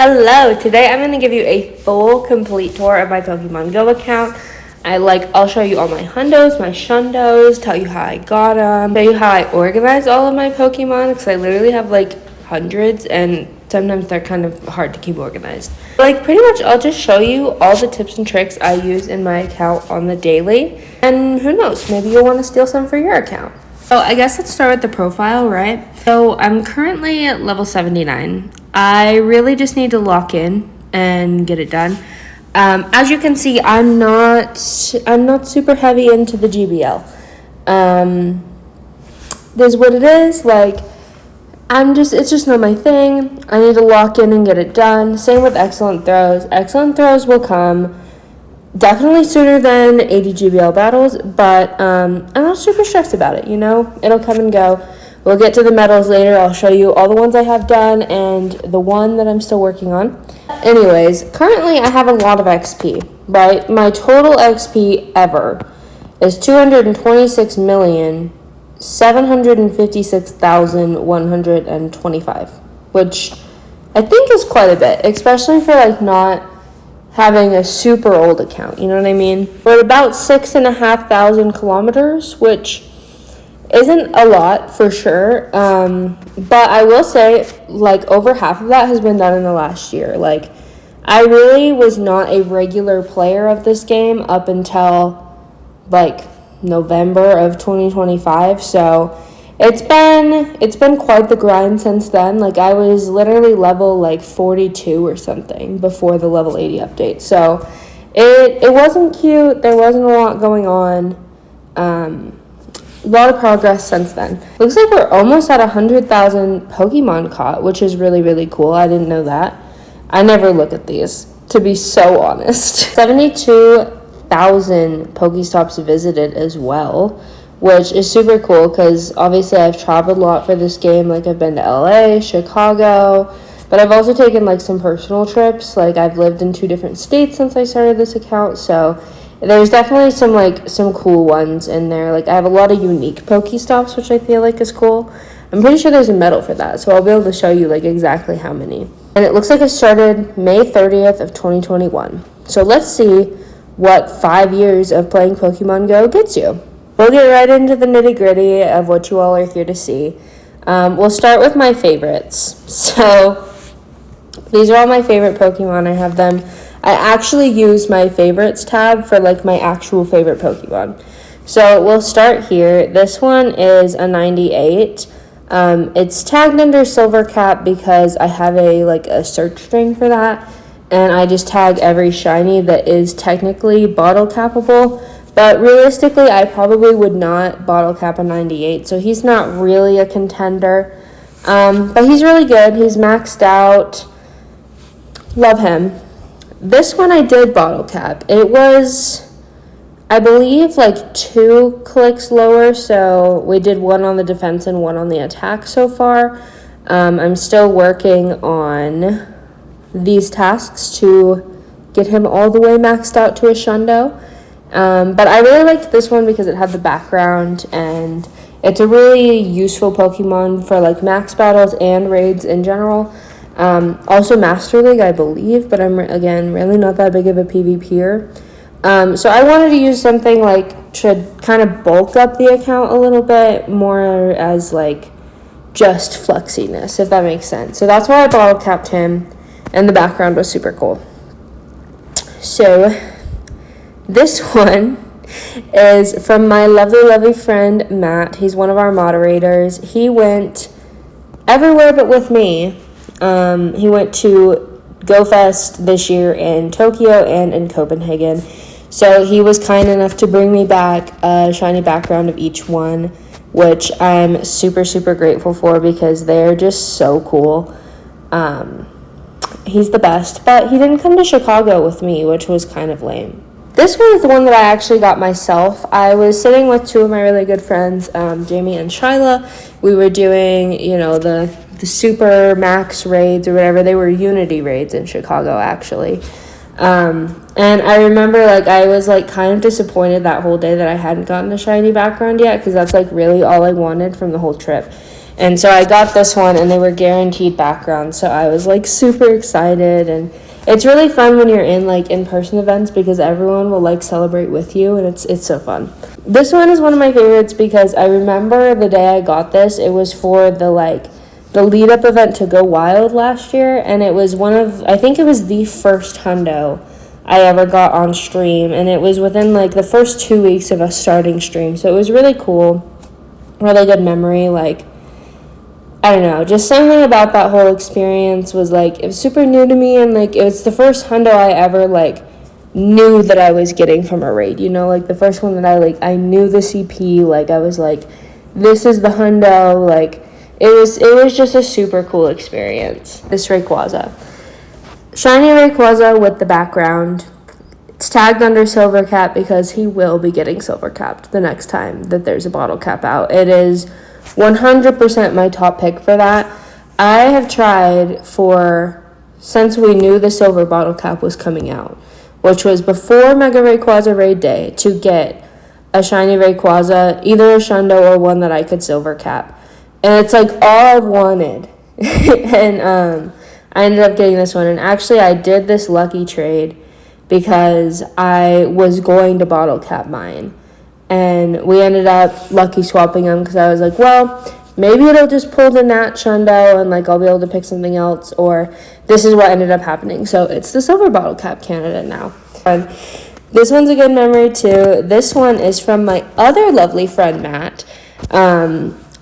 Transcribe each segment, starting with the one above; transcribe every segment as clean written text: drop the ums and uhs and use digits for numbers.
Hello, today I'm going to give you a full complete tour of my Pokemon Go account. I'll show you all my hundos, my shundos, tell you how I got them, show you how I organize all of my Pokemon, because I literally have like hundreds and sometimes they're kind of hard to keep organized. Pretty much I'll just show you all the tips and tricks I use in my account on the daily, and who knows, maybe you'll want to steal some for your account. So I guess let's start with the profile, right? So I'm currently at level 79. I really just need to lock in and get it done. As you can see, I'm not super heavy into the GBL. This is what it is. It's just not my thing. I need to lock in and get it done. Same with excellent throws. Excellent throws will come definitely sooner than 80 GBL battles, but I'm not super stressed about it, It'll come and go. We'll get to the medals later. I'll show you all the ones I have done and the one that I'm still working on. Anyways, currently I have a lot of XP, right? My total XP ever is 226,756,125, which I think is quite a bit, especially for not having a super old account, you know what I mean? We're at about 6,500 kilometers, which isn't a lot for sure, but I will say over half of that has been done in the last year. I really was not a regular player of this game up until November of 2025, so it's been quite the grind since then. I was literally level 42 or something before the level 80 update, so it wasn't cute. There wasn't a lot going on. A lot of progress since then. Looks like we're almost at 100,000 Pokemon caught, which is really, really cool. I didn't know that. I never look at these, to be so honest. 72,000 Pokestops visited as well, which is super cool because obviously I've traveled a lot for this game. I've been to LA, Chicago, but I've also taken some personal trips. I've lived in 2 different states since I started this account, so there's definitely some cool ones in there. I have a lot of unique Pokestops, which I feel is cool. I'm pretty sure there's a medal for that, so I'll be able to show you exactly how many. And it looks like it started May 30th of 2021. So let's see what 5 years of playing Pokemon Go gets you. We'll get right into the nitty-gritty of what you all are here to see. We'll start with my favorites. So these are all my favorite Pokemon. I have them. I actually use my favorites tab for my actual favorite Pokemon. So we'll start here. This one is a 98. It's tagged under Silverbottlecap because I have a search string for that, and I just tag every shiny that is technically bottle cappable. But realistically, I probably would not bottle cap a 98, so he's not really a contender. But he's really good. He's maxed out. Love him. This one I did bottle cap. It was, I believe, 2 clicks lower, so we did 1 on the defense and 1 on the attack so far. I'm still working on these tasks to get him all the way maxed out to a shundo. But I really liked this one because it had the background, and it's a really useful Pokemon for max battles and raids in general. Also Master League, I believe, but I'm, again, really not that big of a PvPer. So I wanted to use something to kind of bulk up the account a little bit more as just flexiness, if that makes sense. So that's why I bottle capped him, and the background was super cool. So this one is from my lovely, lovely friend, Matt. He's one of our moderators. He went everywhere but with me. He went to GoFest this year in Tokyo and in Copenhagen. So he was kind enough to bring me back a shiny background of each one, which I'm super, super grateful for because they're just so cool. He's the best, but he didn't come to Chicago with me, which was kind of lame. This one is the one that I actually got myself. I was sitting with 2 of my really good friends, Jamie and Shyla. We were doing, the super max raids or whatever. They were Unity raids in Chicago, actually. And I remember, I was, kind of disappointed that whole day that I hadn't gotten a shiny background yet, because that's, really all I wanted from the whole trip. And so I got this one, and they were guaranteed backgrounds, so I was like super excited. And it's really fun when you're in like in-person events because everyone will like celebrate with you, and it's so fun. This one is one of my favorites because I remember the day I got this. It was for the lead-up event to Go Wild last year, and it was I think it was the first hundo I ever got on stream, and it was within like the first 2 weeks of us starting stream, so it was really cool, really good memory. Like, I don't know, just something about that whole experience was like, it was super new to me, and like it was the first hundo I ever like knew that I was getting from a raid, you know, like the first one that I knew the CP, like I was like, this is the hundo, like it was just a super cool experience. This Rayquaza. Shiny Rayquaza with the background. It's tagged under Silvercap because he will be getting Silvercapped the next time that there's a bottle cap out. It is 100% my top pick for that. I have tried since we knew the silver bottle cap was coming out, which was before Mega Rayquaza Raid Day, to get a shiny Rayquaza, either a Shundo or one that I could silver cap. And it's like all I've wanted. And I ended up getting this one. And actually I did this lucky trade because I was going to bottle cap mine. And we ended up lucky swapping them because I was like, well, maybe it'll just pull the Nat Shundo and like I'll be able to pick something else, or this is what ended up happening. So it's the silver bottle cap candidate now. And this one's a good memory too. This one is from my other lovely friend Matt.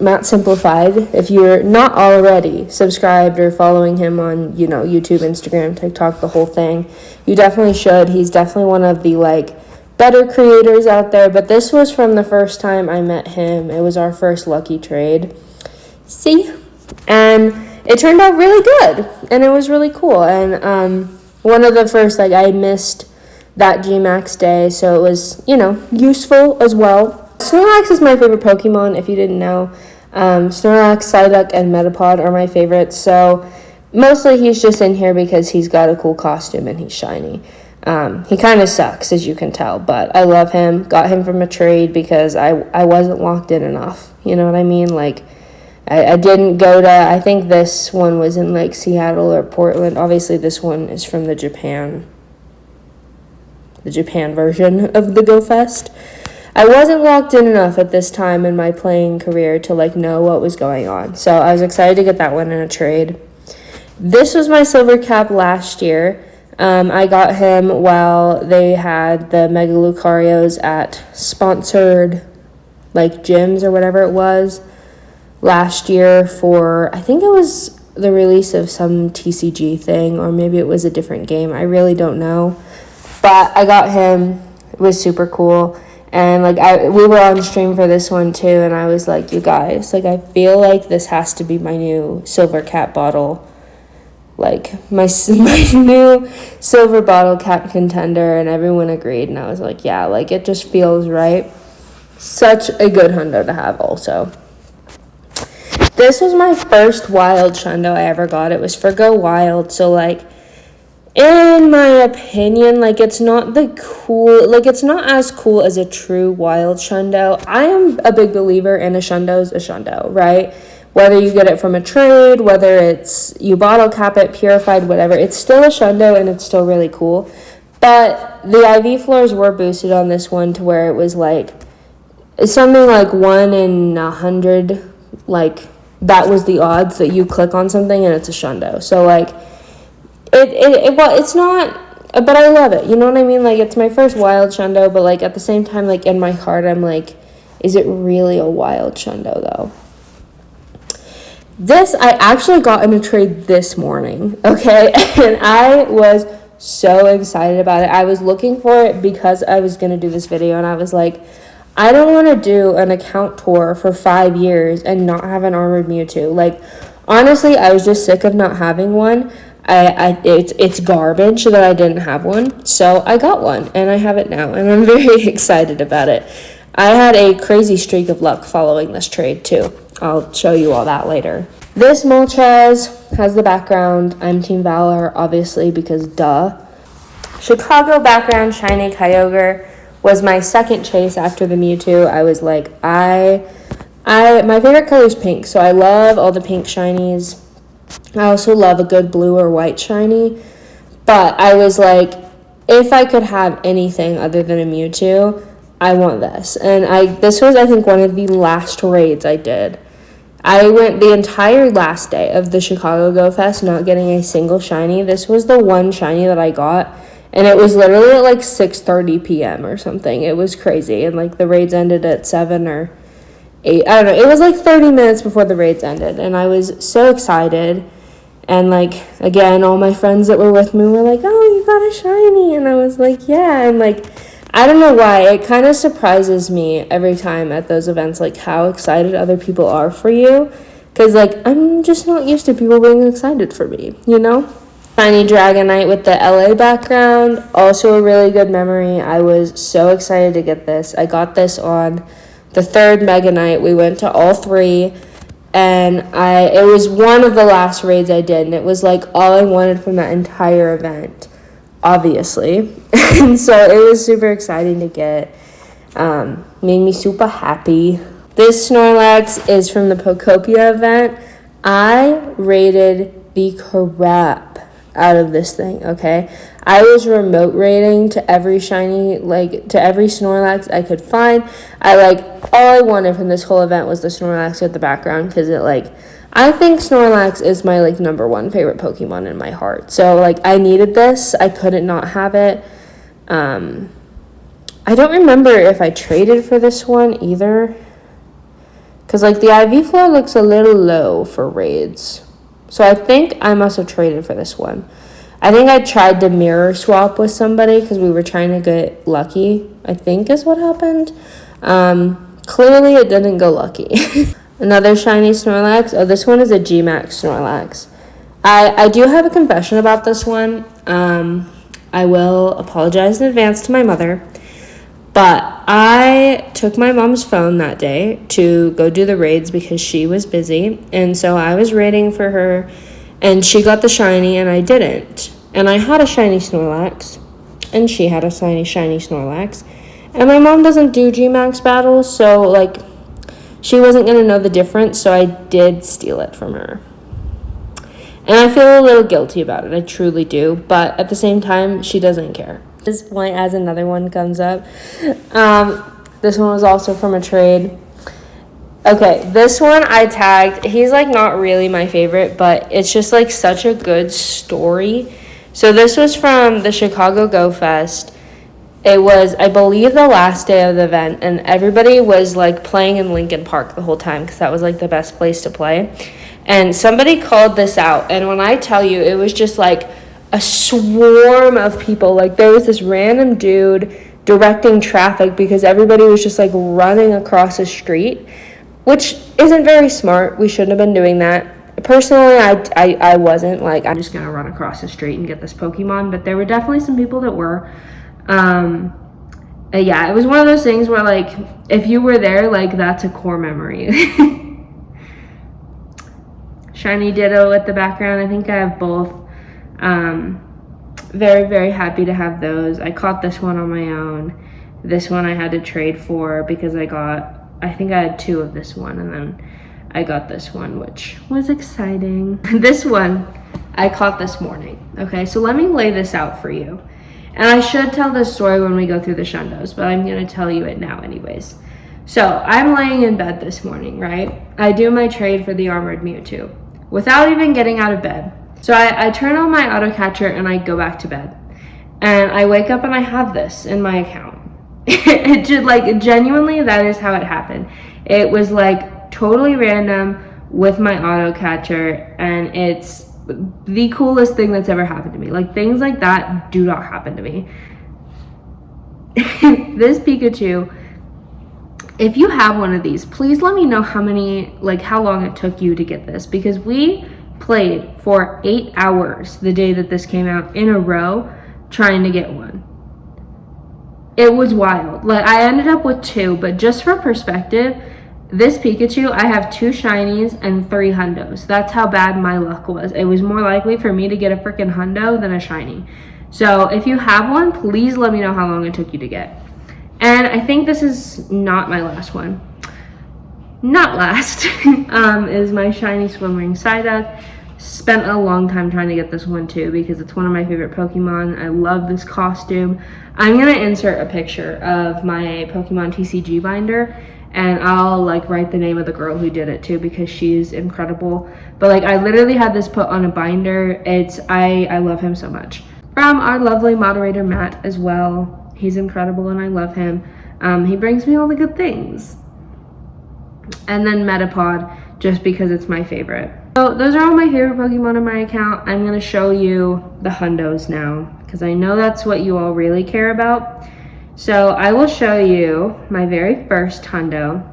Matt Simplified. If you're not already subscribed or following him on, YouTube, Instagram, TikTok, the whole thing, you definitely should. He's definitely one of the like better creators out there, but this was from the first time I met him. It was our first lucky trade. And it turned out really good, and it was really cool. And one of the first, I missed that Gmax day, so it was, useful as well. Snorlax is my favorite Pokemon, if you didn't know. Snorlax, Psyduck, and Metapod are my favorites, so mostly he's just in here because he's got a cool costume and he's shiny. He kind of sucks, as you can tell, but I love him. Got him from a trade because I wasn't locked in enough. You know what I mean? Like, I didn't go to, I think this one was in, like, Seattle or Portland. Obviously, this one is from the Japan version of the Go Fest. I wasn't locked in enough at this time in my playing career to, like, know what was going on. So I was excited to get that one in a trade. This was my silver cap last year. I got him while they had the Mega Lucarios at sponsored, like, gyms or whatever it was last year for, I think it was the release of some TCG thing, or maybe it was a different game. I really don't know. But I got him. It was super cool. And, like, we were on stream for this one, too, and I was like, you guys, like, I feel like this has to be my new silver cap bottle. Like, my new silver bottle cap contender, and everyone agreed, and I was like, yeah, like, it just feels right. Such a good hundo to have also. This was my first wild shundo I ever got. It was for Go Wild, so, like, in my opinion, like, it's not it's not as cool as a true wild shundo. I am a big believer in a shundo's a shundo, right? Whether you get it from a trade, whether it's you bottle cap it, purified, whatever, it's still a shundo and it's still really cool. But the IV floors were boosted on this one to where it was like something like 1 in 100, like that was the odds that you click on something and it's a shundo. So like it's not, but I love it. You know what I mean? Like, it's my first wild shundo, but like at the same time, like in my heart, I'm like, is it really a wild shundo though? This, I actually got in a trade this morning, okay? And I was so excited about it. I was looking for it because I was going to do this video, and I was like, I don't want to do an account tour for 5 years and not have an armored Mewtwo. Like, honestly, I was just sick of not having one. It's garbage that I didn't have one, so I got one, and I have it now, and I'm very excited about it. I had a crazy streak of luck following this trade, too. I'll show you all that later. This Moltres has the background. I'm Team Valor, obviously, because duh. Chicago background Shiny Kyogre was my second chase after the Mewtwo. I was like, I My favorite color is pink, so I love all the pink shinies. I also love a good blue or white shiny. But I was like, if I could have anything other than a Mewtwo, I want this. And this was, I think, one of the last raids I did. I went the entire last day of the Chicago Go Fest not getting a single shiny. This was the one shiny that I got, and it was literally at like 6:30 p.m. or something. It was crazy, and like the raids ended at 7 or 8. I don't know. It was like 30 minutes before the raids ended, and I was so excited. And like, again, all my friends that were with me were like, oh, you got a shiny, and I was like, yeah, and like, I don't know why, it kind of surprises me every time at those events, like, how excited other people are for you, because, like, I'm just not used to people being excited for me, you know? Shiny Dragonite with the LA background, also a really good memory. I was so excited to get this. I got this on the third Mega Night. We went to all 3, and it was one of the last raids I did, and it was, like, all I wanted from that entire event, obviously. And so it was super exciting to get. Made me super happy. This Snorlax is from the Pokopia event. I rated the crap out of this thing, okay? I was remote rating to every shiny, like, to every Snorlax I could find. All I wanted from this whole event was the Snorlax with the background, because it, like, I think Snorlax is my, like, number 1 favorite Pokemon in my heart. So, like, I needed this. I couldn't not have it. I don't remember if I traded for this one either. Because, like, the IV floor looks a little low for raids. So I think I must have traded for this one. I think I tried to mirror swap with somebody because we were trying to get lucky, I think is what happened. Clearly it didn't go lucky. Another shiny Snorlax. Oh, this one is a Gmax Snorlax. I do have a confession about this one. I will apologize in advance to my mother. But I took my mom's phone that day to go do the raids because she was busy. And so I was raiding for her, and she got the shiny, and I didn't. And I had a shiny Snorlax, and she had a shiny Snorlax. And my mom doesn't do Gmax battles, so, like, she wasn't going to know the difference, so I did steal it from her. And I feel a little guilty about it, I truly do. But at the same time, she doesn't care. At this point, as another one comes up, this one was also from a trade. Okay, this one I tagged. He's, like, not really my favorite, but it's just, like, such a good story. So this was from the Chicago Go Fest. It was, I believe, the last day of the event, and everybody was, like, playing in Lincoln Park the whole time because that was, like, the best place to play. And somebody called this out, and when I tell you, it was just, like, a swarm of people. Like, there was this random dude directing traffic because everybody was just, like, running across the street, which isn't very smart. We shouldn't have been doing that. Personally, I wasn't. Like, I'm just going to run across the street and get this Pokemon, but there were definitely some people that were. Yeah, it was one of those things where, like, if you were there, like, that's a core memory. Shiny Ditto at the background. I think I have both. Very, very happy to have those. I caught this one on my own. This one I had to trade for because I think I had 2 of this one, and then I got this one, which was exciting. This one I caught this morning. Okay, so let me lay this out for you. And I should tell this story when we go through the shundos, but I'm going to tell you it now anyways. So I'm laying in bed this morning, right? I do my trade for the Armored Mewtwo without even getting out of bed. So I turn on my auto catcher and I go back to bed. And I wake up and I have this in my account. It just, like, genuinely, that is how it happened. It was, like, totally random with my auto catcher, and it's the coolest thing that's ever happened to me. Like, things like that do not happen to me. This Pikachu, if you have one of these, please let me know how long it took you to get this, because we played for 8 hours the day that this came out in a row trying to get one. It was wild. Like, I ended up with 2, but just for perspective, this Pikachu, I have 2 shinies and 3 hundos. That's how bad my luck was. It was more likely for me to get a freaking hundo than a shiny. So if you have one, please let me know how long it took you to get. And I think this is not my last one. not last, is my shiny swim ring Psyduck. Spent a long time trying to get this one too because it's one of my favorite Pokemon. I love this costume. I'm gonna insert a picture of my Pokemon TCG binder, and I'll like write the name of the girl who did it too because she's incredible. But like I literally had this put on a binder. I love him so much. From our lovely moderator Matt as well. He's incredible and I love him. He brings me all the good things. And then Metapod, just because it's my favorite. So those are all my favorite Pokemon on my account. I'm gonna show you the hundos now because I know that's what you all really care about. So I will show you my very first hundo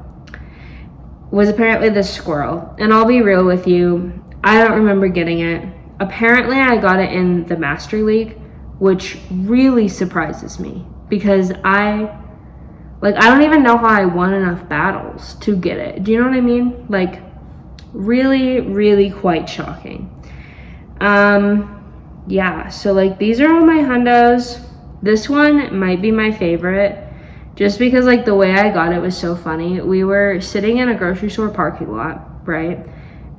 was apparently this squirrel. And I'll be real with you, I don't remember getting it. Apparently I got it in the Mastery League, which really surprises me because I don't even know how I won enough battles to get it. Do you know what I mean? Like, really, really quite shocking. Yeah, so like these are all my hundos. This one might be my favorite just because like the way I got it was so funny. We were sitting in a grocery store parking lot, right?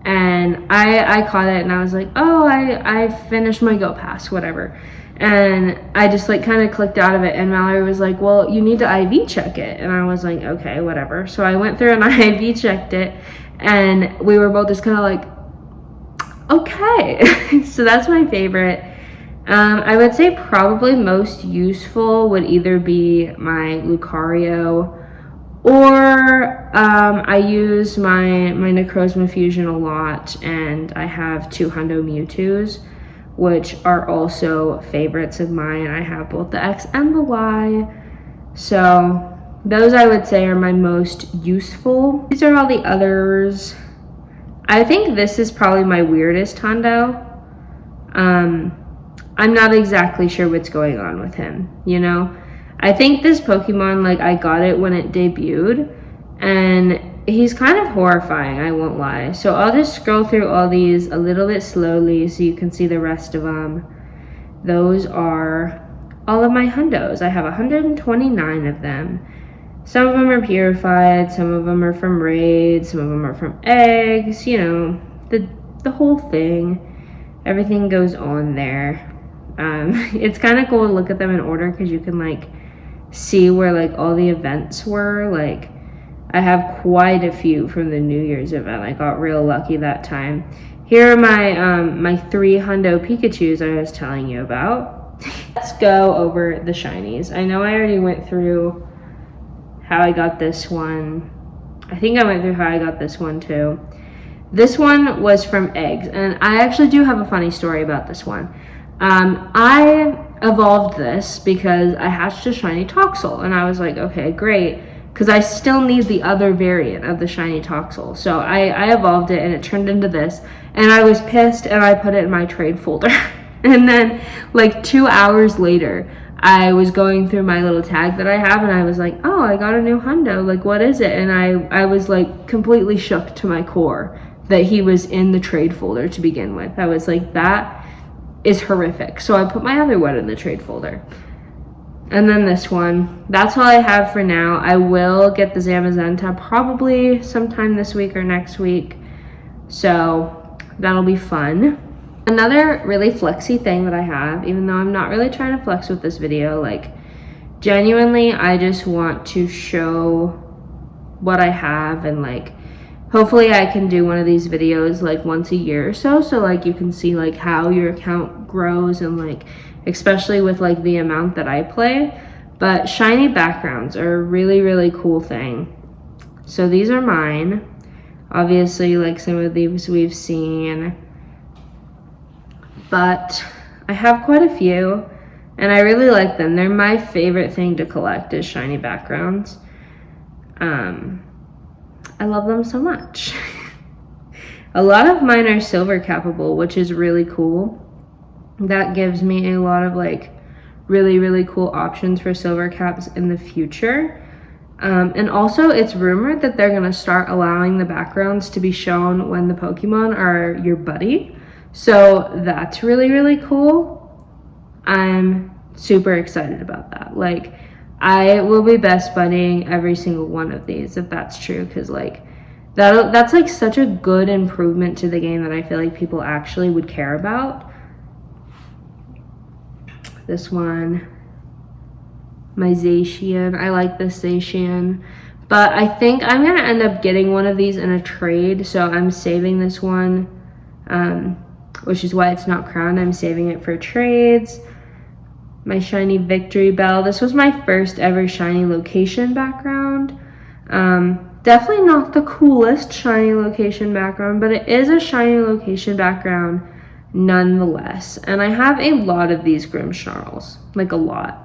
And I caught it and I was like, oh, I finished my Go Pass, whatever. And I just like kind of clicked out of it, and Mallory was like, well, you need to IV check it. And I was like, okay, whatever. So I went through and I IV checked it, and we were both just kind of like, okay. So that's my favorite. I would say probably most useful would either be my Lucario, or I use my Necrozma Fusion a lot, and I have 2 Hundo Mewtwo's, which are also favorites of mine. I have both the X and the Y. So those I would say are my most useful. These are all the others. I think this is probably my weirdest hundo. I'm not exactly sure what's going on with him, you know? I think this Pokemon, like I got it when it debuted, and he's kind of horrifying, I won't lie. So I'll just scroll through all these a little bit slowly so you can see the rest of them. Those are all of my hundos. I have 129 of them. Some of them are purified, some of them are from raids, some of them are from eggs, you know, the whole thing. Everything goes on there. It's kind of cool to look at them in order because you can like see where like all the events were. Like I have quite a few from the New Year's event. I got real lucky that time. Here are my 3 hundo Pikachus I was telling you about. Let's go over the shinies. I know I already went through how I got this one. I think I went through how I got this one too. This one was from eggs, and I actually do have a funny story about this one. I evolved this because I hatched a shiny Toxel, and I was like, okay, great, because I still need the other variant of the shiny Toxel. So I evolved it, and it turned into this, and I was pissed, and I put it in my trade folder. And then like 2 hours later, I was going through my little tag that I have, and I was like, oh, I got a new hundo, like what is it? And I was like completely shook to my core that he was in the trade folder to begin with. I was like, that is horrific. So I put my other one in the trade folder. And then this one, that's all I have for now. I will get the Zamazenta probably sometime this week or next week. So that'll be fun. Another really flexy thing that I have, even though I'm not really trying to flex with this video, like genuinely, I just want to show what I have, and like hopefully I can do one of these videos like once a year or so like you can see like how your account grows, and like especially with like the amount that I play. But shiny backgrounds are a really, really cool thing. So these are mine. Obviously like some of these we've seen, but I have quite a few and I really like them. They're my favorite thing to collect is shiny backgrounds. I love them so much. A lot of mine are silver capable, which is really cool. That gives me a lot of like really, really cool options for silver caps in the future. And also it's rumored that they're gonna start allowing the backgrounds to be shown when the Pokemon are your buddy. So that's really, really cool. I'm super excited about that. Like I will be best buddying every single one of these if that's true, because like That's like such a good improvement to the game that I feel like people actually would care about. This one, my Zacian. I like this Zacian. But I think I'm going to end up getting one of these in a trade. So I'm saving this one, which is why it's not crowned. I'm saving it for trades. My shiny Victory Bell. This was my first ever shiny location background. Definitely not the coolest shiny location background, but it is a shiny location background nonetheless. And I have a lot of these Grimmsnarls, like a lot.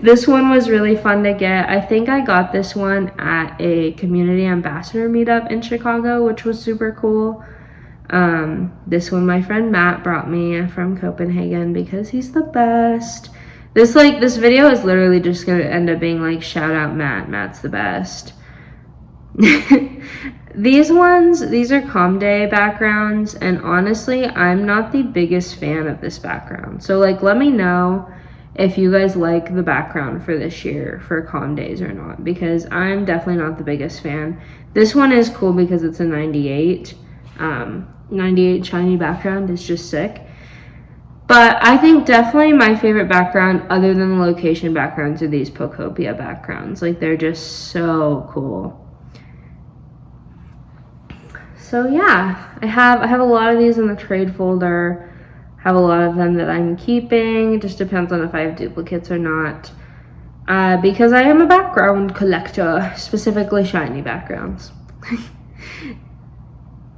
This one was really fun to get. I think I got this one at a community ambassador meetup in Chicago, which was super cool. This one my friend Matt brought me from Copenhagen because he's the best. This video is literally just gonna end up being like, shout out Matt, Matt's the best. These are Comday backgrounds, and honestly, I'm not the biggest fan of this background. So like, let me know if you guys like the background for this year for Comdays or not, because I'm definitely not the biggest fan. This one is cool because it's a 98. 98 shiny background is just sick. But I think definitely my favorite background, other than the location backgrounds, are these Pokopia backgrounds. Like, they're just so cool. So yeah, I have a lot of these in the trade folder. Have a lot of them that I'm keeping. It just depends on if I have duplicates or not. Because I am a background collector, specifically shiny backgrounds.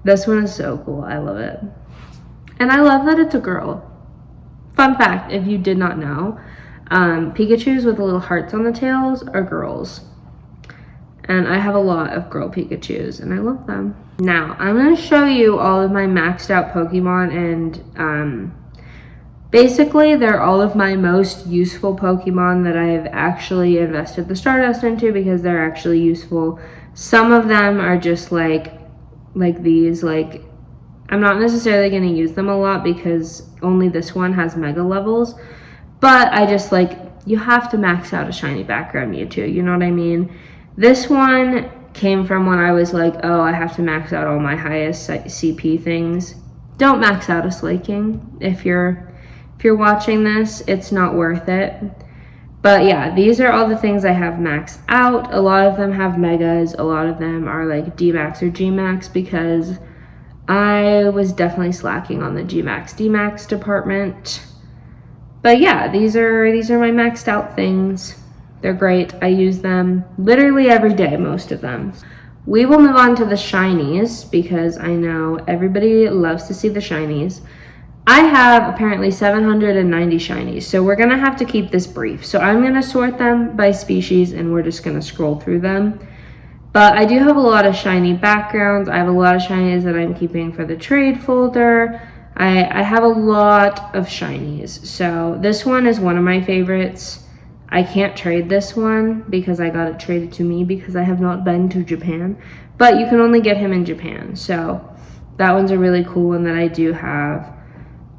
This one is so cool. I love it. And I love that it's a girl. Fun fact, if you did not know, Pikachus with the little hearts on the tails are girls. And I have a lot of girl Pikachus, and I love them. Now, I'm going to show you all of my maxed out Pokemon, and basically, they're all of my most useful Pokemon that I've actually invested the Stardust into because they're actually useful. Some of them are just like these, like, I'm not necessarily going to use them a lot because only this one has mega levels, but I just like, you have to max out a shiny background Mewtwo, you know what I mean? This one came from when I was like, oh, I have to max out all my highest CP things. Don't max out a Slaking. If you're watching this, it's not worth it. But yeah, these are all the things I have maxed out. A lot of them have megas. A lot of them are like D-max or G-max because I was definitely slacking on the G-max, D-max department. But yeah, these are my maxed out things. They're great. I use them literally every day, most of them. We will move on to the shinies because I know everybody loves to see the shinies. I have apparently 790 shinies, so we're going to have to keep this brief. So I'm going to sort them by species, and we're just going to scroll through them. But I do have a lot of shiny backgrounds. I have a lot of shinies that I'm keeping for the trade folder. I have a lot of shinies. So this one is one of my favorites. I can't trade this one because I got it traded to me because I have not been to Japan. But you can only get him in Japan. So that one's a really cool one that I do have.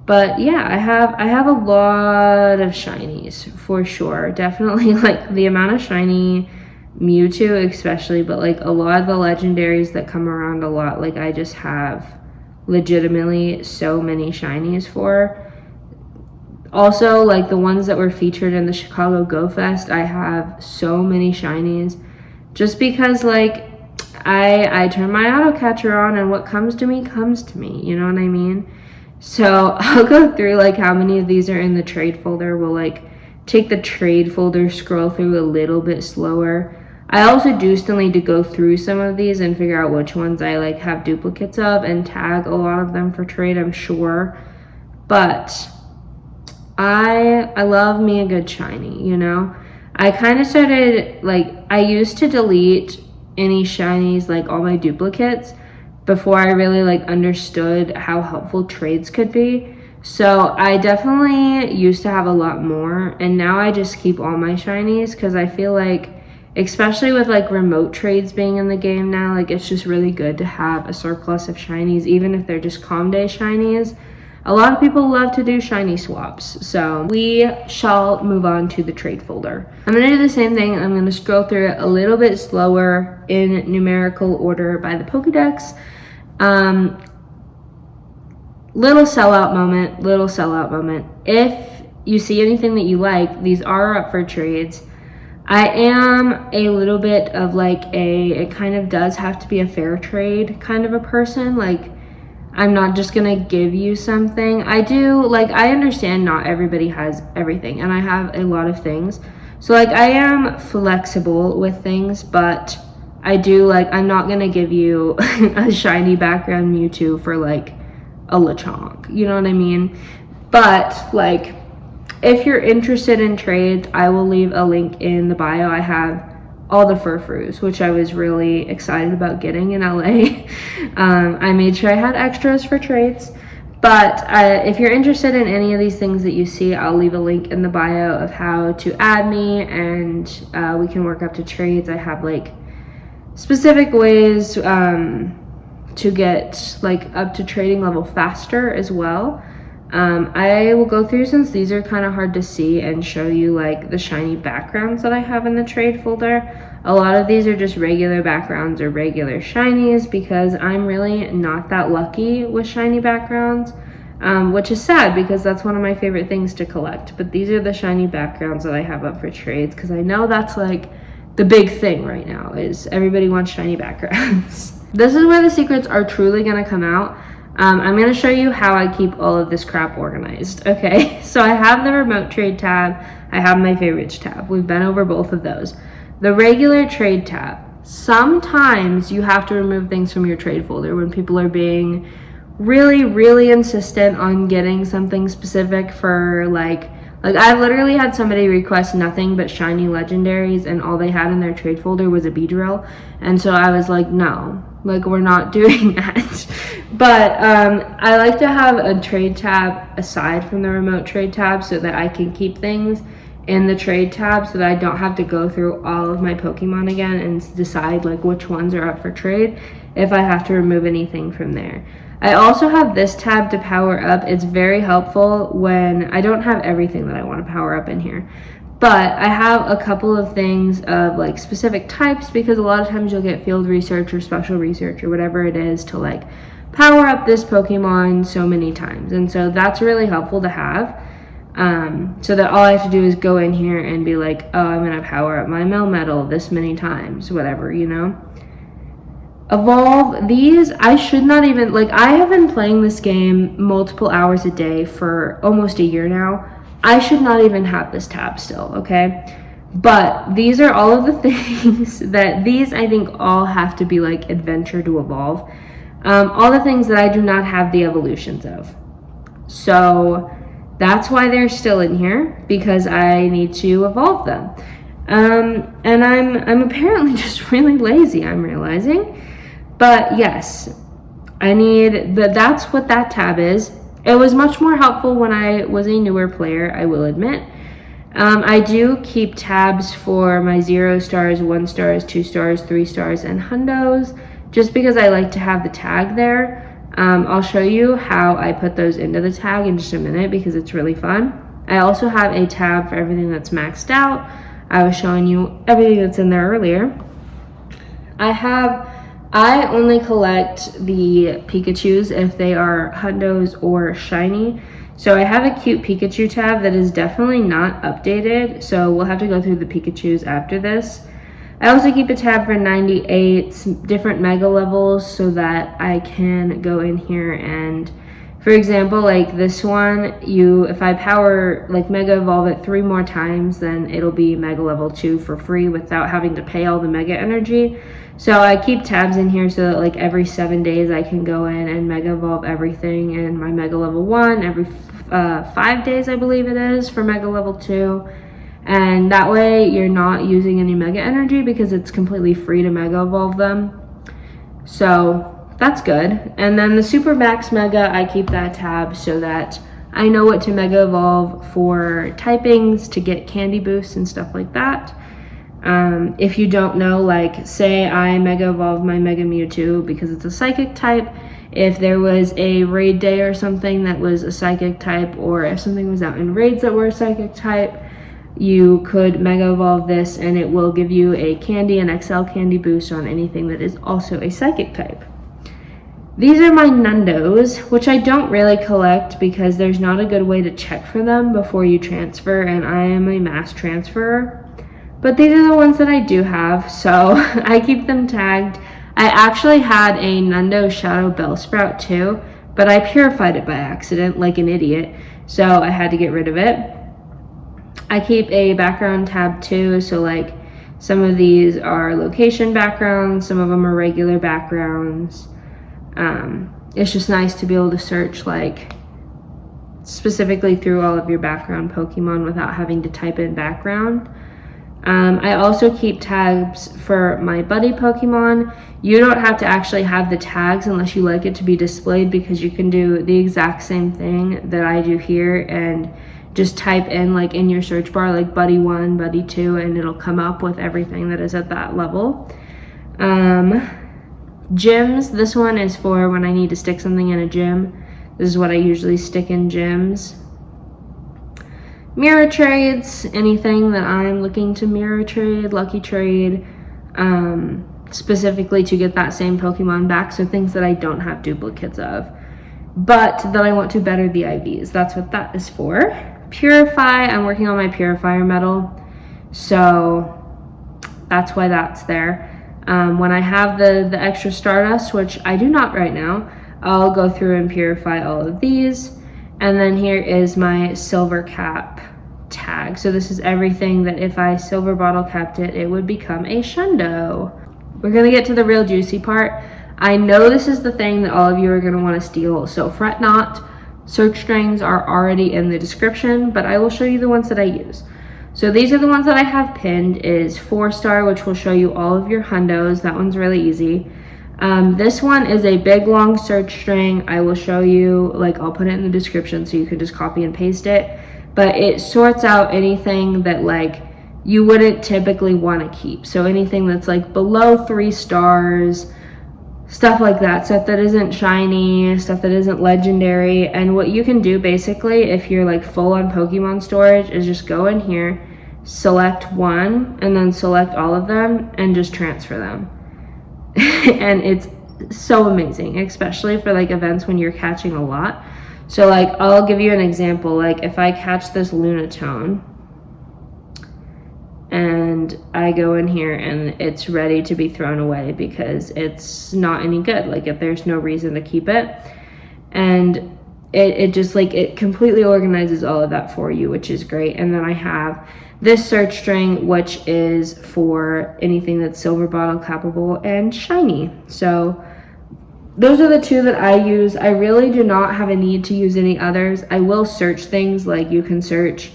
But yeah, I have a lot of shinies for sure. Definitely like the amount of shiny Mewtwo especially, but like a lot of the legendaries that come around a lot, like I just have legitimately so many shinies for. Also, like the ones that were featured in the Chicago Go Fest, I have so many shinies just because like I turn my auto catcher on and what comes to me, you know what I mean? So I'll go through like how many of these are in the trade folder. We'll like take the trade folder, scroll through a little bit slower. I also do still need to go through some of these and figure out which ones I like have duplicates of and tag a lot of them for trade, I'm sure. But I love me a good shiny, you know? I kind of started, like, I used to delete any shinies, like all my duplicates, before I really like understood how helpful trades could be. So I definitely used to have a lot more, and now I just keep all my shinies because I feel like, especially with like remote trades being in the game now, like it's just really good to have a surplus of shinies, even if they're just Comday shinies. A lot of people love to do shiny swaps, so we shall move on to the trade folder. I'm going to do the same thing. I'm going to scroll through it a little bit slower in numerical order by the Pokédex. Little sellout moment. If you see anything that you like, these are up for trades. I am a little bit of like it kind of does have to be a fair trade kind of a person. Like, I'm not just gonna give you something. I understand not everybody has everything, and I have a lot of things. So like, I am flexible with things, but I do, like, I'm not gonna give you a shiny background Mewtwo for like a Lechonk, you know what I mean? But like, if you're interested in trades, I will leave a link in the bio. I have all the Furfroos, which I was really excited about getting in LA. I made sure I had extras for trades. But if you're interested in any of these things that you see, I'll leave a link in the bio of how to add me, and we can work up to trades. I have like specific ways to get like up to trading level faster as well. I will go through, since these are kind of hard to see, and show you like the shiny backgrounds that I have in the trade folder. A lot of these are just regular backgrounds or regular shinies, because I'm really not that lucky with shiny backgrounds, which is sad because that's one of my favorite things to collect. But these are the shiny backgrounds that I have up for trades, because I know that's like the big thing right now, is everybody wants shiny backgrounds. This is where the secrets are truly going to come out. I'm going to show you how I keep all of this crap organized, okay? So I have the remote trade tab. I have my favorites tab. We've been over both of those. The regular trade tab. Sometimes you have to remove things from your trade folder when people are being really, really insistent on getting something specific for like I've literally had somebody request nothing but shiny legendaries, and all they had in their trade folder was a Beedrill. And so I was like, no, like, we're not doing that. But I like to have a trade tab aside from the remote trade tab, so that I can keep things in the trade tab, so that I don't have to go through all of my Pokemon again and decide like which ones are up for trade if I have to remove anything from there. I also have this tab to power up. It's very helpful when I don't have everything that I want to power up in here. But I have a couple of things of like specific types, because a lot of times you'll get field research or special research or whatever it is to like power up this Pokemon so many times. And so that's really helpful to have. So that all I have to do is go in here and be like, oh, I'm going to power up my Melmetal this many times, whatever, you know. Evolve these, I should not even, like, I have been playing this game multiple hours a day for almost a year now. I should not even have this tab still, okay? But these are all of the things that these, I think, all have to be like adventure to evolve. All the things that I do not have the evolutions of. So that's why they're still in here, because I need to evolve them. And I'm apparently just really lazy, I'm realizing. But yes, that's what that tab is. It was much more helpful when I was a newer player, I will admit. I do keep tabs for my 0 stars, 1 stars, 2 stars, 3 stars, and hundos, just because I like to have the tag there. I'll show you how I put those into the tag in just a minute, because it's really fun. I also have a tab for everything that's maxed out. I was showing you everything that's in there earlier. I only collect the Pikachus if they are hundos or shiny. So I have a cute Pikachu tab that is definitely not updated, so we'll have to go through the Pikachus after this. I also keep a tab for 98 different mega levels, so that I can go in here and, for example, like this one, if I power, like, mega evolve it 3 more times, then it'll be mega level 2 for free without having to pay all the mega energy. So I keep tabs in here so that like every 7 days I can go in and mega evolve everything in my mega level 1, every 5 days I believe it is for mega level 2. And that way you're not using any mega energy, because it's completely free to mega evolve them. So that's good. And then the super max mega, I keep that tab so that I know what to mega evolve for typings to get candy boosts and stuff like that. If you don't know, like, say I mega evolve my Mega Mewtwo because it's a psychic type, if there was a raid day or something that was a psychic type, or if something was out in raids that were a psychic type, you could mega evolve this and it will give you a candy, an XL candy boost on anything that is also a psychic type. These are my Nundos, which I don't really collect because there's not a good way to check for them before you transfer, and I am a mass transferer. But these are the ones that I do have, so I keep them tagged. I actually had a Nundo Shadow Bellsprout too, but I purified it by accident like an idiot, so I had to get rid of it. I keep a background tab too, so like some of these are location backgrounds, some of them are regular backgrounds. It's just nice to be able to search like specifically through all of your background Pokemon without having to type in background. I also keep tags for my buddy Pokemon. You don't have to actually have the tags unless you like it to be displayed, because you can do the exact same thing that I do here and just type in like in your search bar like buddy 1, buddy 2, and it'll come up with everything that is at that level. Gyms, this one is for when I need to stick something in a gym. This is what I usually stick in gyms. Mirror trades, anything that I'm looking to mirror trade, lucky trade, specifically to get that same Pokemon back, so things that I don't have duplicates of, but that I want to better the IVs. That's what that is for. Purify, I'm working on my Purifier medal, so that's why that's there. When I have the extra Stardust, which I do not right now, I'll go through and purify all of these. And then here is my Silvercap tag. So this is everything that if I Silverbottlecapped it, it would become a Shundo. We're gonna get to the real juicy part. I know this is the thing that all of you are gonna wanna steal, so fret not. Search strings are already in the description, but I will show you the ones that I use. So these are the ones that I have pinned. Is 4-star, which will show you all of your hundos. That one's really easy. This one is a big long search string. I will show you, like I'll put it in the description so you can just copy and paste it. But it sorts out anything that like you wouldn't typically want to keep. So anything that's like below 3 stars, stuff like that, stuff that isn't shiny, stuff that isn't legendary. And what you can do basically if you're like full on Pokemon storage is just go in here, select one, and then select all of them and just transfer them. And it's so amazing, especially for like events when you're catching a lot. So like I'll give you an example. Like if I catch this Lunatone and I go in here and it's ready to be thrown away because it's not any good, like if there's no reason to keep it, and it just like it completely organizes all of that for you, which is great. And then I have this search string, which is for anything that's silver bottle capable and shiny. So those are the two that I use. I really do not have a need to use any others. I will search things, like you can search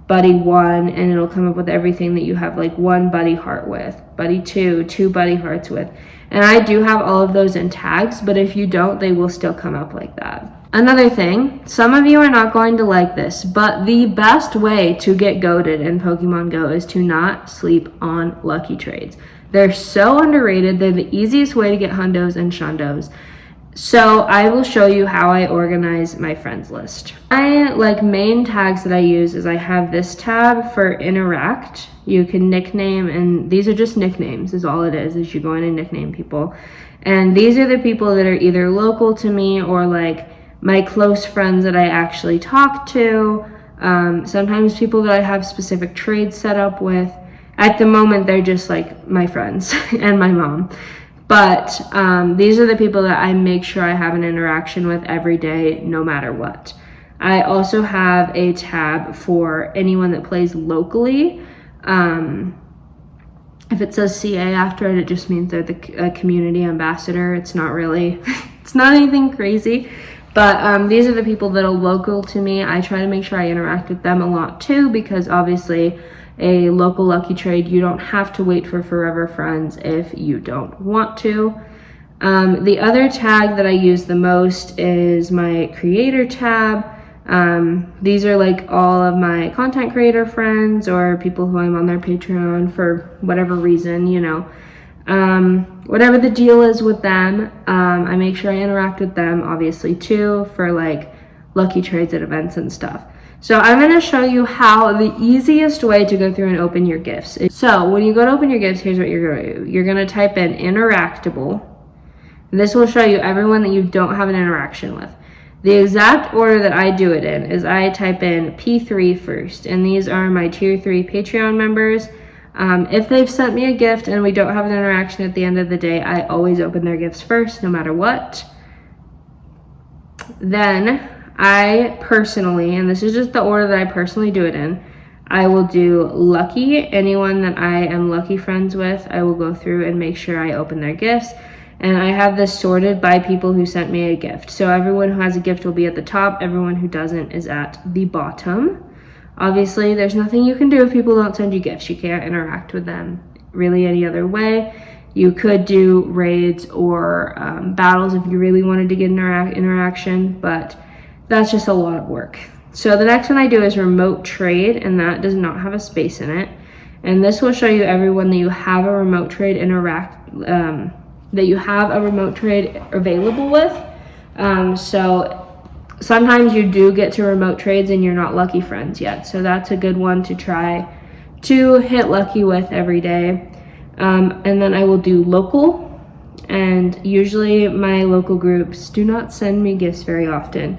buddy 1 and it'll come up with everything that you have like 1 buddy heart with, buddy 2, 2 buddy hearts with. And I do have all of those in tags, but if you don't, they will still come up like that. Another thing, some of you are not going to like this, but the best way to get goated in Pokemon Go is to not sleep on lucky trades. They're so underrated. They're the easiest way to get hundos and shundos. So I will show you how I organize my friends list. My like main tags that I use is I have this tab for interact. You can nickname, and these are just nicknames is all it is you go in and nickname people. And these are the people that are either local to me or like my close friends that I actually talk to. Sometimes people that I have specific trades set up with. At the moment, they're just like my friends and my mom. But these are the people that I make sure I have an interaction with every day, no matter what. I also have a tab for anyone that plays locally. If it says CA after it, it just means they're the community ambassador. It's not really, it's not anything crazy. But these are the people that are local to me. I try to make sure I interact with them a lot too, because obviously a local lucky trade, you don't have to wait for forever friends if you don't want to. The other tag that I use the most is my creator tab. These are like all of my content creator friends or people who I'm on their Patreon for whatever reason, you know. Whatever the deal is with them, I make sure I interact with them obviously too for like lucky trades at events and stuff. So I'm going to show you how the easiest way to go through and open your gifts. So when you go to open your gifts, here's what you're going to do. You're going to type in interactable. This will show you everyone that you don't have an interaction with. The exact order that I do it in is I type in P3 first, and these are my tier 3 Patreon members. If they've sent me a gift and we don't have an interaction at the end of the day, I always open their gifts first, no matter what. Then I personally, and this is just the order that I personally do it in, I will do lucky. Anyone that I am lucky friends with, I will go through and make sure I open their gifts. And I have this sorted by people who sent me a gift. So everyone who has a gift will be at the top. Everyone who doesn't is at the bottom. Obviously, there's nothing you can do if people don't send you gifts. You can't interact with them really any other way. You could do raids or battles if you really wanted to get interaction, but that's just a lot of work. So the next one I do is remote trade, and that does not have a space in it. And this will show you everyone that you have a remote trade available with. So sometimes you do get to remote trades and you're not lucky friends yet. So that's a good one to try to hit lucky with every day. And then I will do local. And usually my local groups do not send me gifts very often.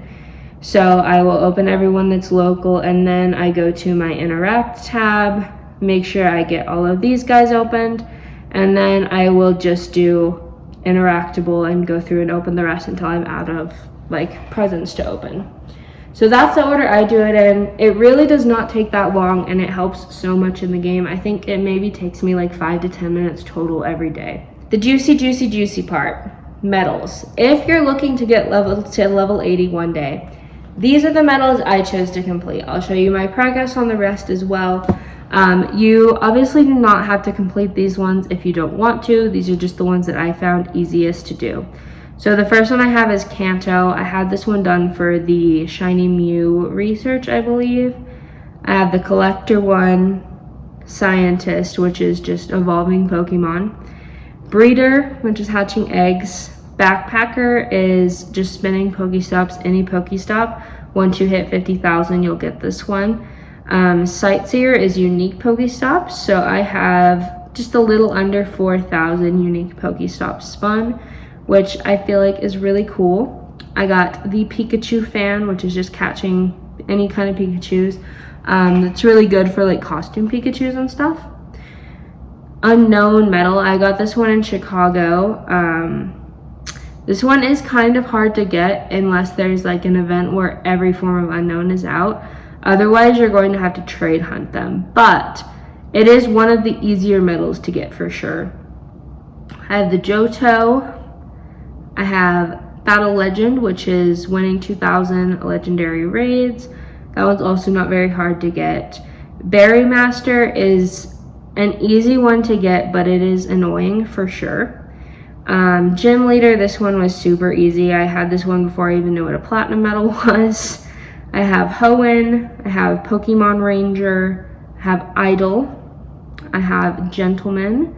So I will open everyone that's local, and then I go to my interact tab, make sure I get all of these guys opened, and then I will just do interactable and go through and open the rest until I'm out of like presents to open. So that's the order I do it in. It really does not take that long, and it helps so much in the game. I think it maybe takes me like 5 to 10 minutes total every day. The juicy part, medals. If you're looking to get level 80 one day, these are the medals I chose to complete. I'll show you my progress on the rest as well. You obviously do not have to complete these ones if you don't want to. These are just the ones that I found easiest to do. So the first one I have is Kanto. I had this one done for the Shiny Mew research, I believe. I have the Collector one, Scientist, which is just evolving Pokemon. Breeder, which is hatching eggs. Backpacker is just spinning Pokestops, any Pokestop. Once you hit 50,000, you'll get this one. Sightseer is unique Pokestops, so I have just a little under 4,000 unique Pokestops spun, which I feel like is really cool. I got the Pikachu fan, which is just catching any kind of Pikachus. It's really good for like costume Pikachus and stuff. Unknown medal, I got this one in Chicago. This one is kind of hard to get unless there's like an event where every form of unknown is out. Otherwise, you're going to have to trade hunt them. But it is one of the easier medals to get for sure. I have the Johto. I have Battle Legend, which is winning 2,000 legendary raids. That one's also not very hard to get. Berry Master is an easy one to get, but it is annoying for sure. Gym Leader, this one was super easy. I had this one before I even knew what a platinum medal was. I have Hoenn, I have Pokemon Ranger, I have Idol, I have Gentleman,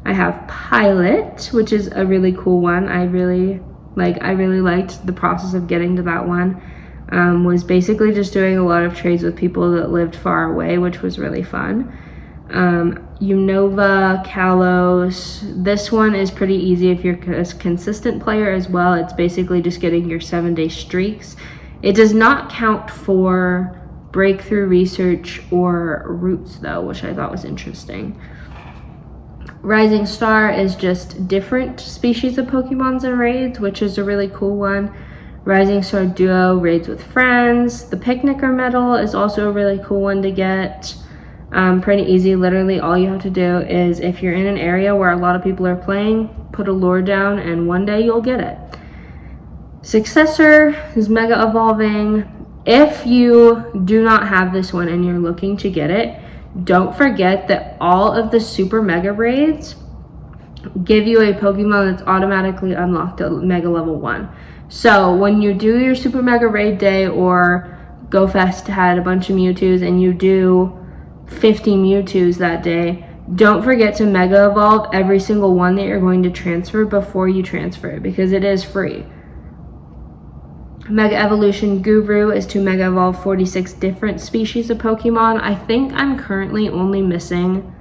I have Pilot, which is a really cool one. I really liked the process of getting to that one. Was basically just doing a lot of trades with people that lived far away, which was really fun. Unova, Kalos, this one is pretty easy if you're a consistent player as well. It's basically just getting your 7-day streaks. It does not count for breakthrough research or routes though, which I thought was interesting. Rising Star is just different species of Pokemons and raids, which is a really cool one. Rising Star Duo, raids with friends. The Picnicker medal is also a really cool one to get. Pretty easy. Literally all you have to do is, if you're in an area where a lot of people are playing, put a lure down and one day you'll get it. Successor is Mega Evolving. If you do not have this one and you're looking to get it, don't forget that all of the Super Mega Raids give you a Pokemon that's automatically unlocked at Mega Level 1. So when you do your Super Mega Raid Day, or GoFest had a bunch of Mewtwo's and you do 50 Mewtwo's that day, don't forget to Mega Evolve every single one that you're going to transfer before you transfer it, because it is free. Mega Evolution Guru is to Mega Evolve 46 different species of Pokemon. I think I'm currently only missing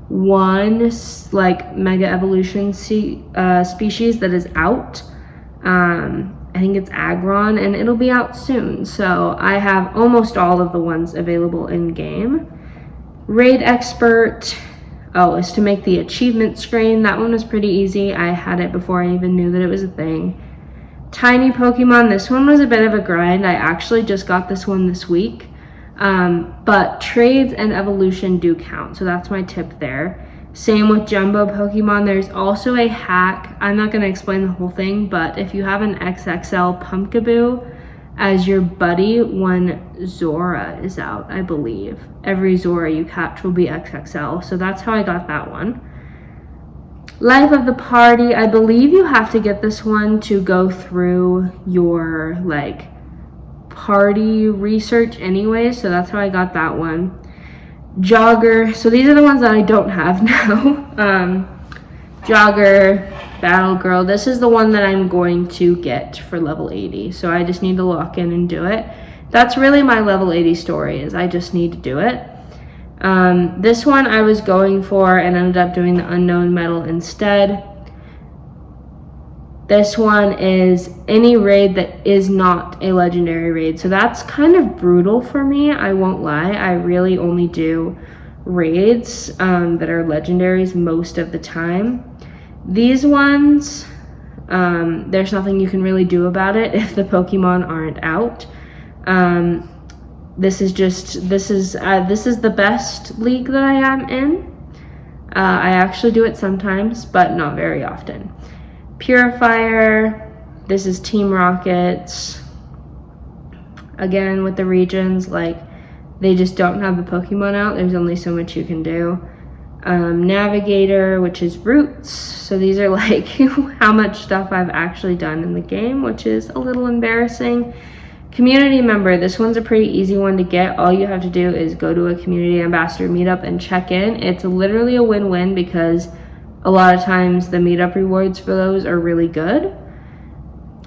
one like Mega Evolution species that is out. I think it's Aggron, and it'll be out soon. So I have almost all of the ones available in game. Raid Expert, is to make the achievement screen. That one was pretty easy. I had it before I even knew that it was a thing. Tiny Pokemon, this one was a bit of a grind. I actually just got this one this week. But trades and evolution do count, so that's my tip there. Same with Jumbo Pokemon. There's also a hack. I'm not going to explain the whole thing, but if you have an XXL Pumpkaboo as your buddy when Zora is out, I believe, every Zora you catch will be XXL. So that's how I got that one. Life of the Party, I believe you have to get this one to go through your like party research anyway, so that's how I got that one. Jogger, so these are the ones that I don't have now. Jogger, Battle Girl, this is the one that I'm going to get for level 80, so I just need to lock in and do it. That's really my level 80 story, is I just need to do it. This one I was going for and ended up doing the unknown medal instead. This one is any raid that is not a legendary raid. So that's kind of brutal for me, I won't lie. I really only do raids that are legendaries most of the time. These ones, there's nothing you can really do about it if the Pokemon aren't out. This is the best league that I am in. I actually do it sometimes, but not very often. Purifier, this is Team Rockets. Again, with the regions, like, they just don't have the Pokemon out. There's only so much you can do. Navigator, which is Roots. So these are like how much stuff I've actually done in the game, which is a little embarrassing. Community member, this one's a pretty easy one to get. All you have to do is go to a community ambassador meetup and check in. It's literally a win-win because a lot of times the meetup rewards for those are really good.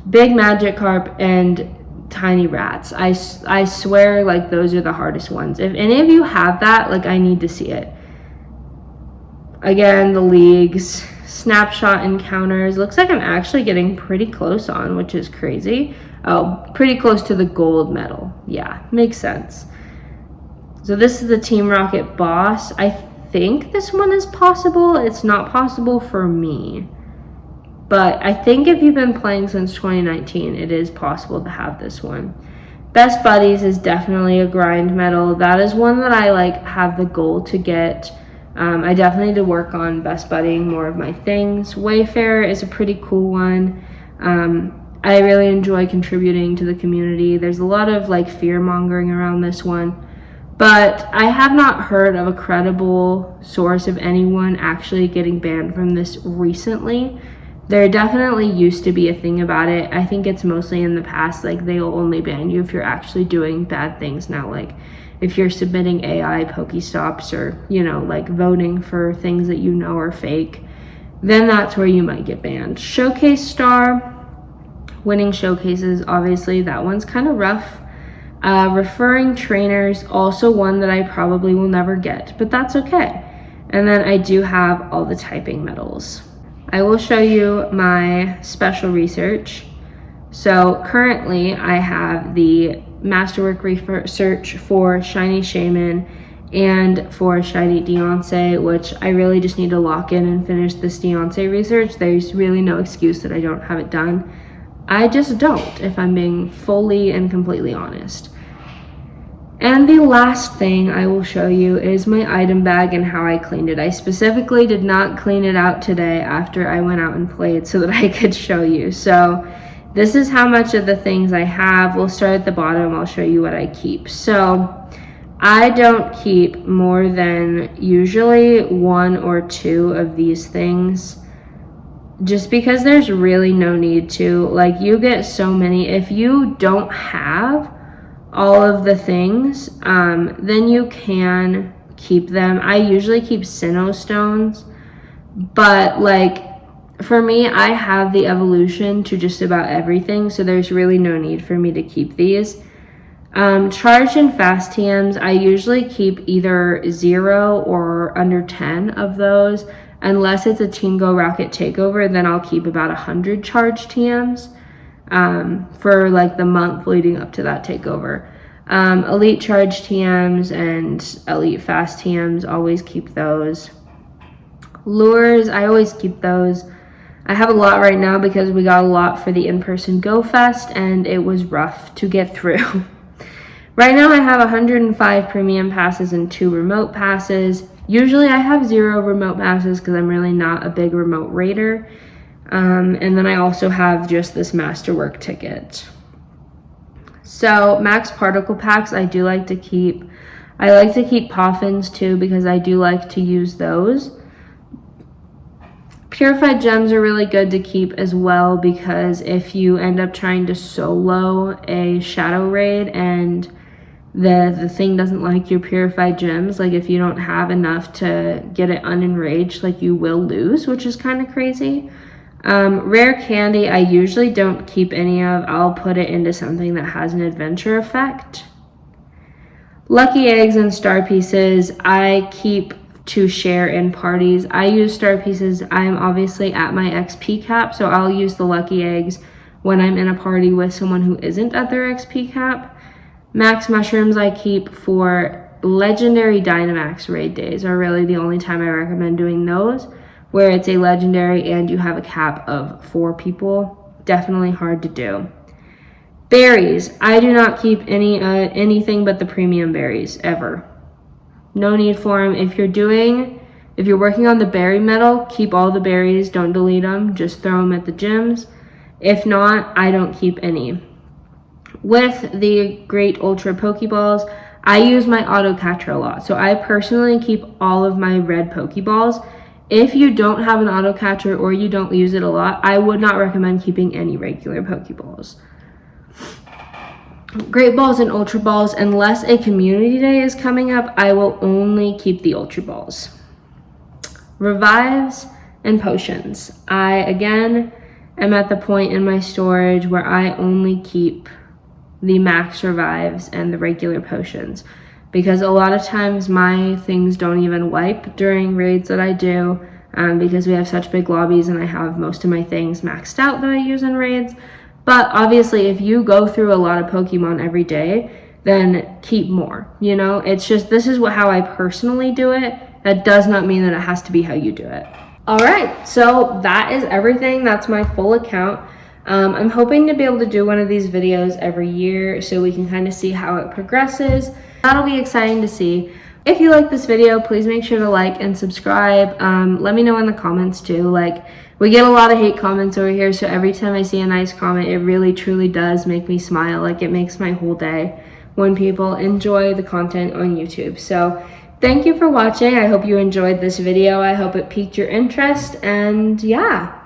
Big Magikarp and Tiny Rats. I swear, like, those are the hardest ones. If any of you have that, like, I need to see it. Again, the leagues. Snapshot encounters. Looks like I'm actually getting pretty close on, which is crazy. Oh, pretty close to the gold medal. Yeah, makes sense. So this is the Team Rocket boss. I think this one is possible. It's not possible for me. But I think if you've been playing since 2019, it is possible to have this one. Best Buddies is definitely a grind medal. That is one that I like have the goal to get. I definitely need to work on best buddying more of my things. Wayfarer is a pretty cool one. I really enjoy contributing to the community. There's a lot of like fear mongering around this one, but I have not heard of a credible source of anyone actually getting banned from this recently. There definitely used to be a thing about it. I think it's mostly in the past, like they'll only ban you if you're actually doing bad things now, like if you're submitting AI Pokestops or, you know, like voting for things that you know are fake, then that's where you might get banned. Showcase Star, winning showcases, obviously that one's kind of rough. Referring trainers, also one that I probably will never get, but that's okay. And then I do have all the typing medals. I will show you my special research. So currently I have the Masterwork research for Shiny Shaman and for Shiny Deontay, which I really just need to lock in and finish this Deontay research. There's really no excuse that I don't have it done. I just don't, if I'm being fully and completely honest. And the last thing I will show you is my item bag and how I cleaned it. I specifically did not clean it out today after I went out and played so that I could show you. So this is how much of the things I have. We'll start at the bottom. I'll show you what I keep. So I don't keep more than usually 1 or 2 of these things, just because there's really no need to. Like, you get so many. If you don't have all of the things, then you can keep them. I usually keep Sinnoh stones, but like for me, I have the evolution to just about everything, so there's really no need for me to keep these. Charged and fast TMs, I usually keep either 0 or under 10 of those. Unless it's a Team Go Rocket takeover, then I'll keep about 100 charged TMs for like the month leading up to that takeover. Elite charged TMs and elite fast TMs, always keep those. Lures, I always keep those. I have a lot right now because we got a lot for the in-person Go Fest and it was rough to get through. Right now I have 105 premium passes and 2 remote passes. Usually I have 0 remote passes because I'm really not a big remote raider. And then I also have just this masterwork ticket. So max particle packs I do like to keep. I like to keep poffins too because I do like to use those. Purified gems are really good to keep as well because if you end up trying to solo a shadow raid and the thing doesn't like your purified gems, like if you don't have enough to get it unenraged, like you will lose, which is kind of crazy. Rare candy I usually don't keep any of. I'll put it into something that has an adventure effect. Lucky eggs and star pieces I keep to share in parties. I use star pieces. I'm obviously at my XP cap, so I'll use the lucky eggs when I'm in a party with someone who isn't at their XP cap. Max mushrooms I keep for legendary dynamax raid days are really the only time I recommend doing those, where it's a legendary and you have a cap of 4 people. Definitely hard to do. Berries, I do not keep anything but the premium berries ever. No need for them. If you're working on the berry medal, keep all the berries, don't delete them, just throw them at the gyms. If not, I don't keep any. With the Great Ultra Pokeballs, I use my auto catcher a lot. So I personally keep all of my red Pokeballs. If you don't have an auto catcher or you don't use it a lot, I would not recommend keeping any regular Pokeballs. Great Balls and Ultra Balls, unless a community day is coming up, I will only keep the Ultra Balls. Revives and potions. I, again, am at the point in my storage where I only keep the max revives and the regular potions, because a lot of times my things don't even wipe during raids that I do, because we have such big lobbies and I have most of my things maxed out that I use in raids. But obviously if you go through a lot of Pokemon every day, then keep more, you know? It's just, this is how I personally do it. That does not mean that it has to be how you do it. All right, so that is everything. That's my full account. I'm hoping to be able to do one of these videos every year so we can kind of see how it progresses. That'll be exciting to see. If you like this video, please make sure to like and subscribe. Let me know in the comments too. Like, we get a lot of hate comments over here, so every time I see a nice comment, it really truly does make me smile. Like, it makes my whole day when people enjoy the content on YouTube. So thank you for watching. I hope you enjoyed this video. I hope it piqued your interest, and yeah.